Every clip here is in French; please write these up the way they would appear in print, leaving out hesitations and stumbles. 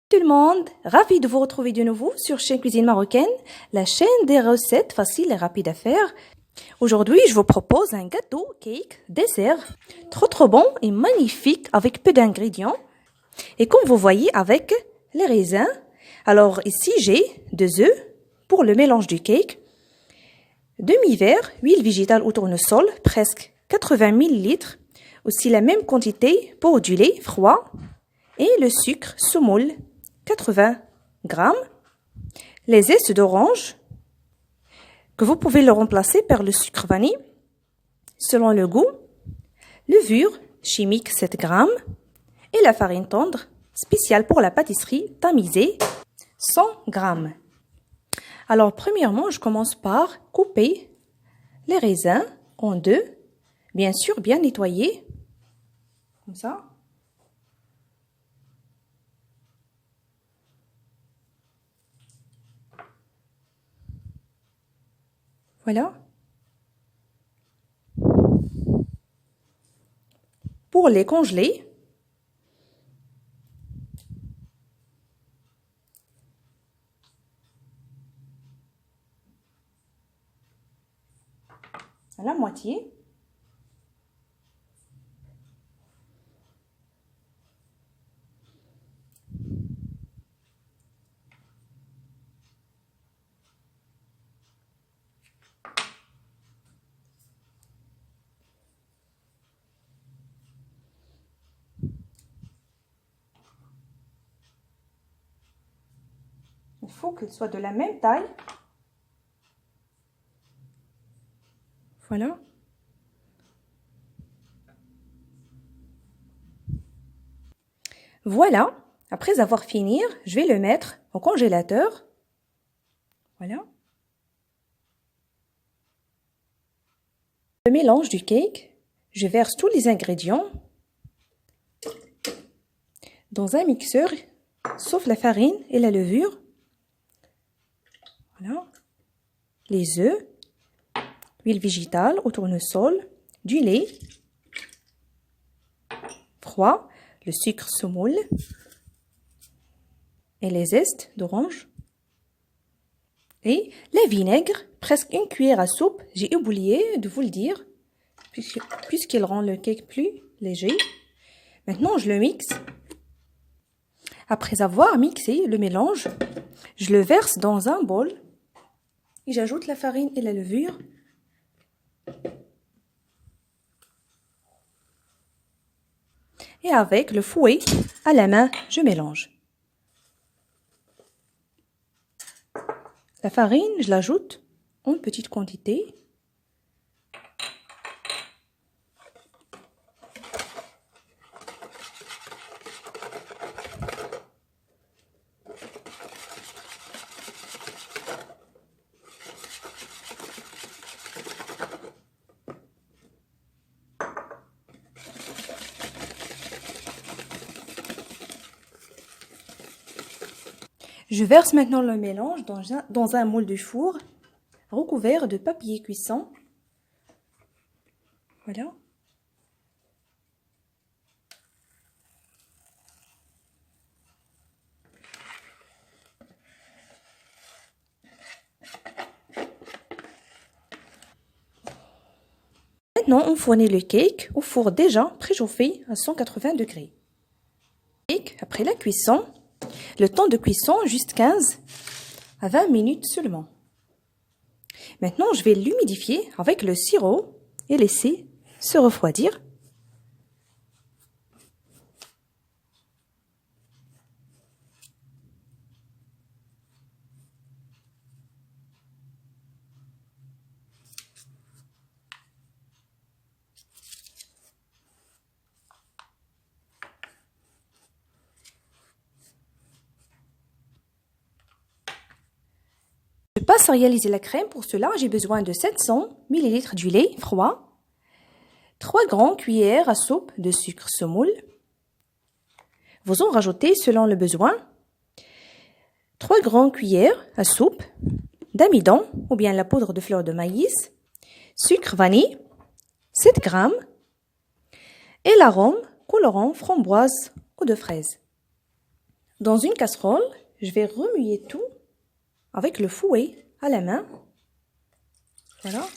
Tout le monde, ravi de vous retrouver de nouveau sur Chaîne Cuisine Marocaine, la chaîne des recettes faciles et rapides à faire. Aujourd'hui, je vous propose un gâteau, cake, dessert, trop bon et magnifique avec peu d'ingrédients. Et comme vous voyez, avec les raisins. Alors ici, j'ai 2 œufs pour le mélange du cake, demi-verre, huile végétale ou tournesol, presque 80 ml, aussi la même quantité pour du lait froid et le sucre semoule, 80 grammes, les zestes d'orange, que vous pouvez le remplacer par le sucre vanille, selon le goût, levure chimique 7 grammes, et la farine tendre, spéciale pour la pâtisserie, tamisée, 100 grammes. Alors, premièrement, je commence par couper les raisins en deux, bien sûr, bien nettoyés, comme ça. Voilà. Pour les congeler, à la moitié. Il faut qu'elle soit de la même taille. Voilà. Voilà. Après avoir fini, je vais le mettre au congélateur. Voilà. Le mélange du cake, je verse tous les ingrédients dans un mixeur, sauf la farine et la levure. Voilà. Les œufs, huile végétale au tournesol, du lait froid, le sucre semoule et les zestes d'orange. Et le vinaigre, presque une cuillère à soupe, j'ai oublié de vous le dire, puisqu'il rend le cake plus léger. Maintenant, je le mixe. Après avoir mixé le mélange, je le verse dans un bol et j'ajoute la farine et la levure. Et avec le fouet à la main, je mélange. La farine, je l'ajoute en petite quantité. Je verse maintenant le mélange dans un moule de four recouvert de papier cuisson. Voilà. Maintenant, on fournit le cake au four déjà préchauffé à 180 degrés. Après la cuisson, le temps de cuisson, juste 15 à 20 minutes seulement. Maintenant, je vais l'humidifier avec le sirop et laisser se refroidir. Je passe à réaliser la crème. Pour cela, j'ai besoin de 700 ml du lait froid, 3 grandes cuillères à soupe de sucre semoule. Vous en rajoutez selon le besoin. 3 grandes cuillères à soupe d'amidon ou bien la poudre de fleur de maïs, sucre vanille, 7 grammes, et l'arôme colorant framboise ou de fraise. Dans une casserole, je vais remuer tout avec le fouet à la main. Voilà.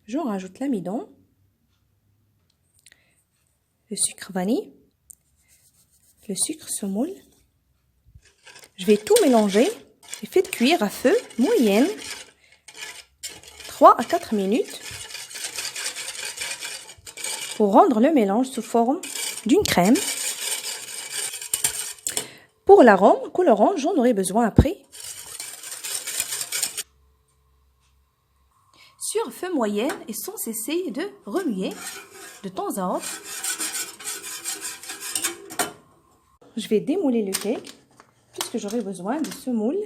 Je rajoute l'amidon, le sucre vanille, le sucre semoule. Je vais tout mélanger et faites cuire à feu moyen 3 à 4 minutes pour rendre le mélange sous forme d'une crème. Pour l'arôme colorant, j'en aurai besoin après. Sur feu moyen et sans cesser de remuer de temps à autre. Je vais démouler le cake puisque j'aurai besoin de ce moule.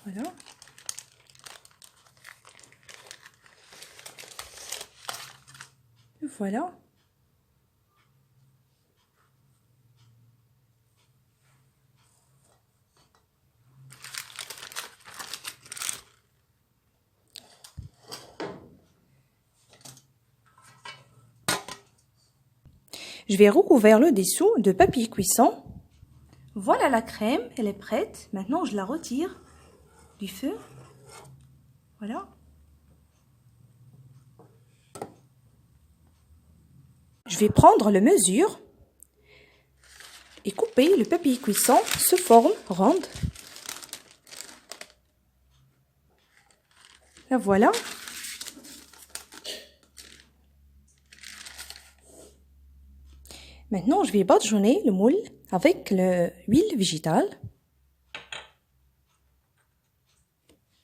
Voilà. Et voilà. Je vais recouvrir le dessous de papier cuisson. Voilà la crème, elle est prête. Maintenant, je la retire du feu. Voilà. Je vais prendre la mesure et couper le papier cuisson sous forme ronde. La voilà. Maintenant, je vais badigeonner le moule avec l'huile végétale.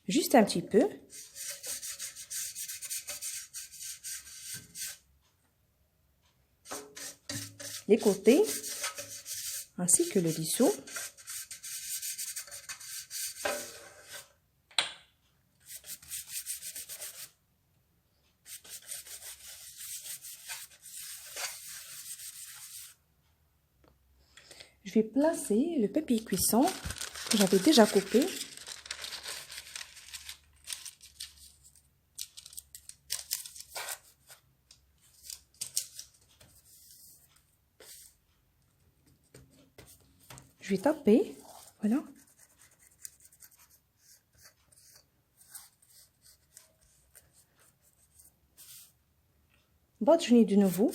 Juste un petit peu. Les côtés, ainsi que le dessous. Je vais placer le papier cuisson que j'avais déjà coupé. Je vais taper, voilà. Badigeonner de nouveau,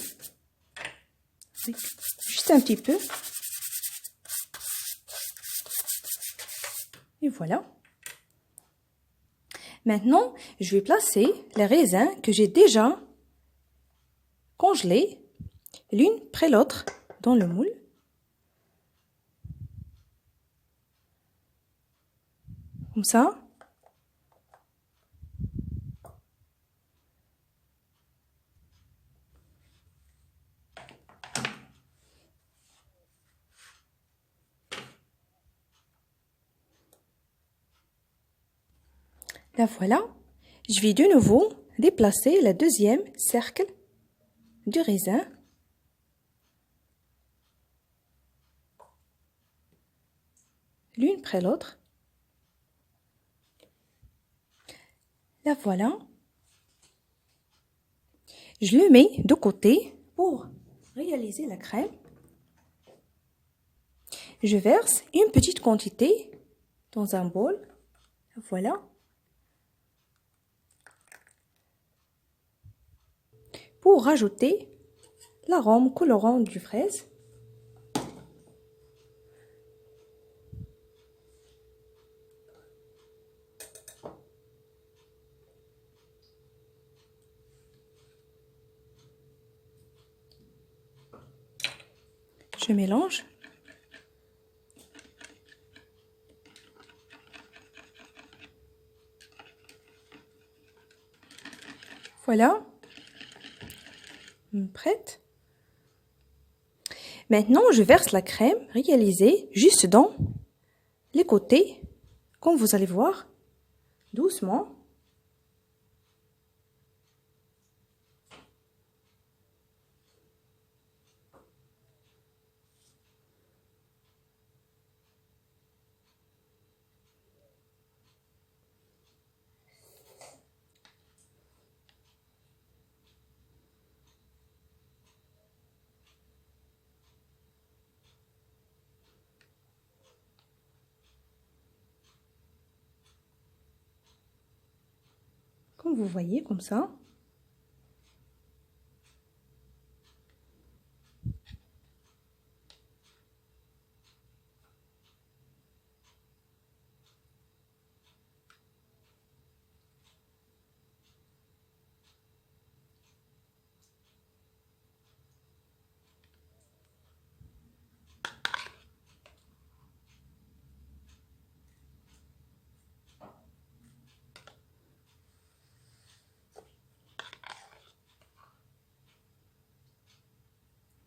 juste un petit peu. Et voilà. Maintenant, je vais placer les raisins que j'ai déjà congelés, l'une près l'autre, dans le moule. Comme ça. Là voilà. Je vais de nouveau déplacer le deuxième cercle du raisin. L'une près l'autre. Là voilà. Je le mets de côté pour réaliser la crème. Je verse une petite quantité dans un bol. Voilà. Pour rajouter l'arôme colorant du fraise. Je mélange. Voilà. Prête. Maintenant, je verse la crème réalisée juste dans les côtés, comme vous allez voir, doucement. comme vous voyez, comme ça.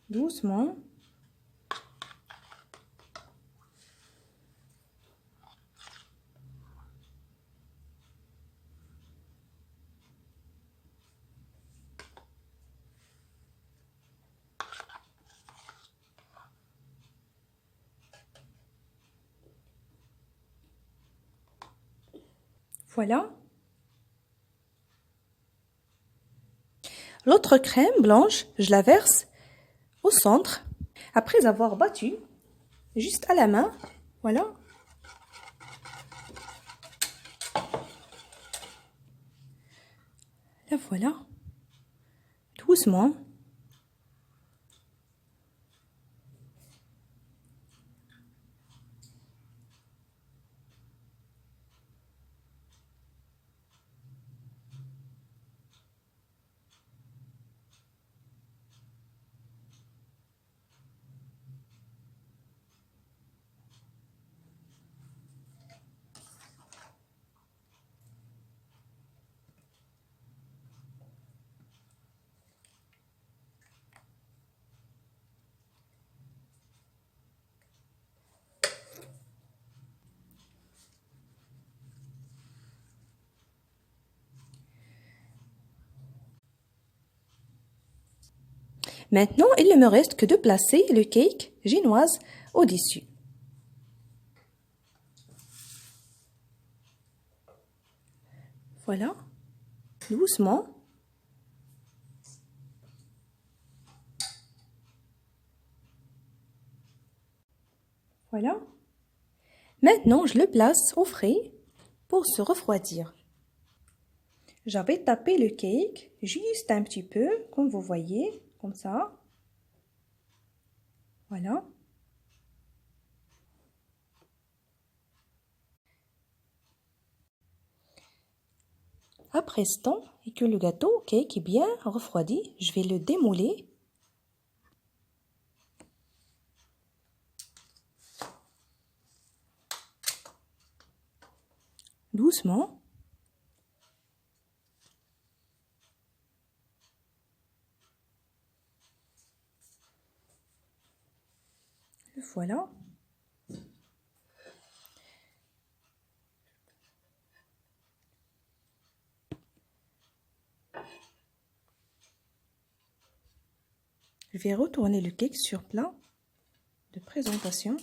Doucement. Voilà. L'autre crème blanche, je la verse au centre. Après avoir battu, juste à la main, voilà. La voilà. Doucement. Maintenant, il ne me reste que de placer le cake génoise au-dessus. Voilà, doucement. Voilà. Maintenant, je le place au frais pour se refroidir. J'avais tapé le cake juste un petit peu, comme vous voyez, comme ça. Voilà. Après ce temps, et que le gâteau cake est bien refroidi, je vais le démouler. Doucement. Voilà. Je vais retourner le cake sur plat de présentation.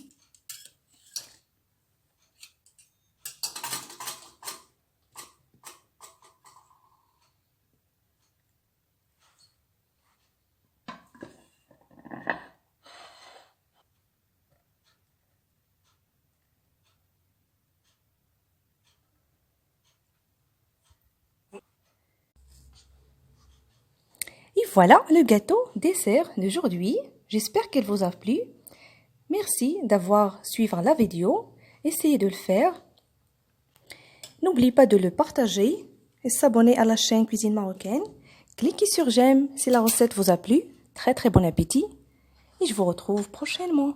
Et voilà le gâteau dessert d'aujourd'hui. J'espère qu'il vous a plu. Merci d'avoir suivi la vidéo. Essayez de le faire. N'oubliez pas de le partager et s'abonner à la chaîne Cuisine Marocaine. Cliquez sur j'aime si la recette vous a plu. Très très bon appétit. Et je vous retrouve prochainement.